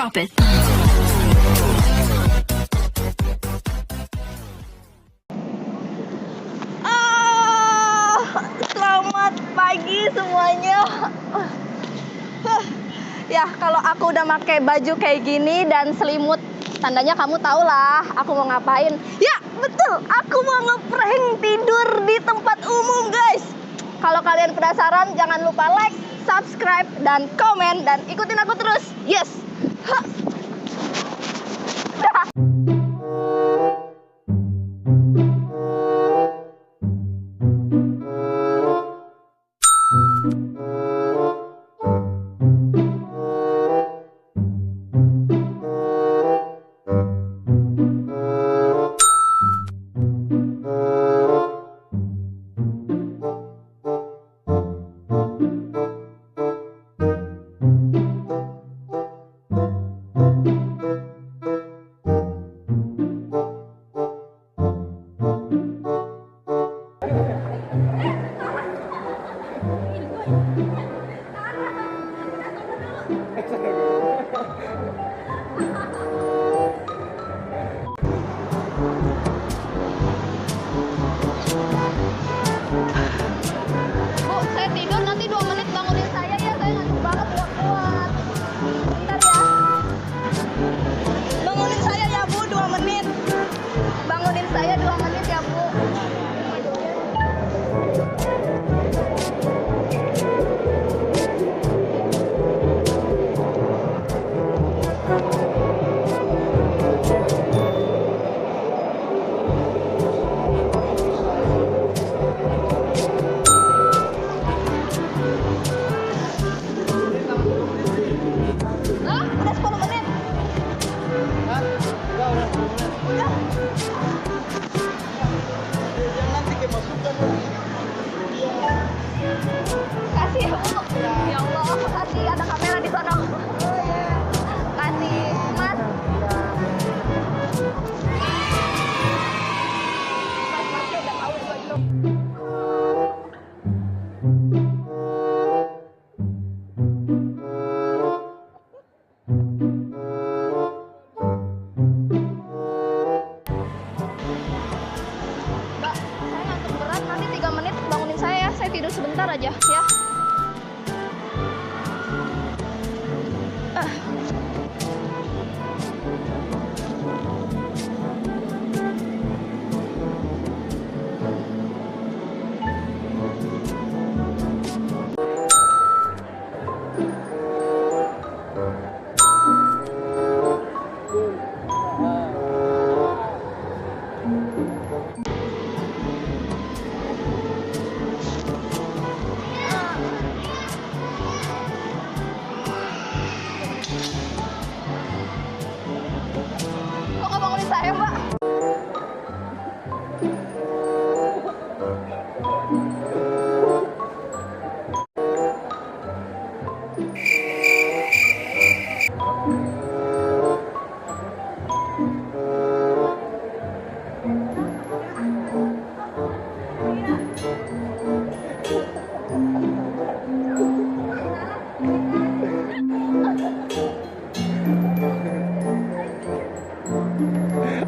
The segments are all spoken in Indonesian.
drop it. Selamat pagi semuanya. Ya, kalau aku udah pakai baju kayak gini dan selimut, tandanya kamu tau lah aku mau ngapain. Ya, betul, aku mau ngeprank tidur di tempat umum, guys. Kalau kalian penasaran, jangan lupa like, subscribe, dan komen, dan ikutin aku terus. Yes. Bu, saya tidur nanti 2 menit bangunin saya ya, saya ngantuk banget nggak kuat. Bentar ya. Bangunin saya ya Bu, 2 menit. Bangunin saya 2 menit ya Bu. Hah? Udah 10 menit? Udah. Kasih ya Bu. Ya Allah, makasih ada kamera di sana. Kasih, Mas. Mas udah tahu ya itu. Mbak, saya ngantuk berat, nanti 3 menit bangunin saya ya. Saya tidur sebentar aja ya. Kok nggak bangunin saya, Mbak?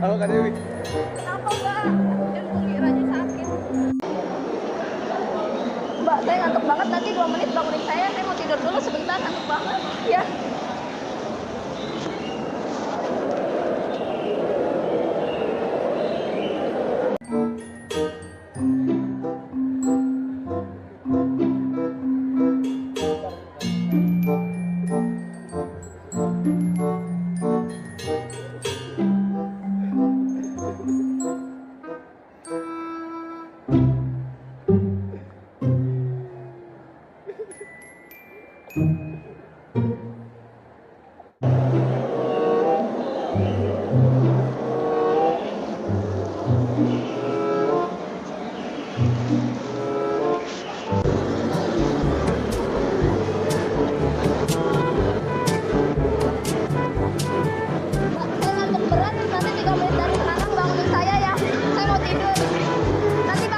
Apa Kak Dewi? Kenapa, Mbak? Jantung kiranya sakit. Mbak, saya ngantuk banget, nanti 2 menit bangunin saya. Saya mau tidur dulu sebentar, ngantuk banget. Ya.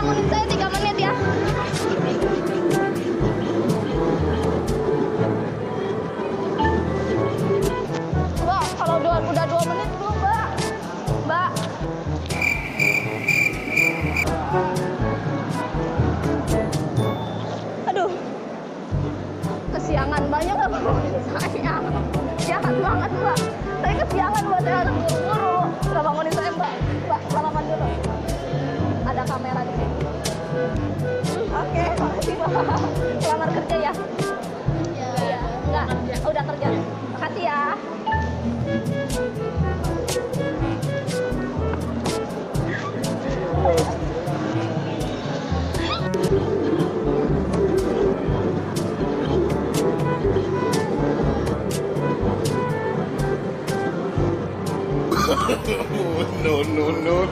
bangunin saya. Aduh, kesiangan banyak gak bangunin saya. Jahat banget mbak. Saya kesiangan mbak, saya harus buru-buru. Gak bangunin saya mbak. Mbak, salaman dulu. Ada kamera di sini. Oke, makasih mbak. Selamat kerja ya. Iya. Enggak, udah kerja. Makasih ya. No, no, no,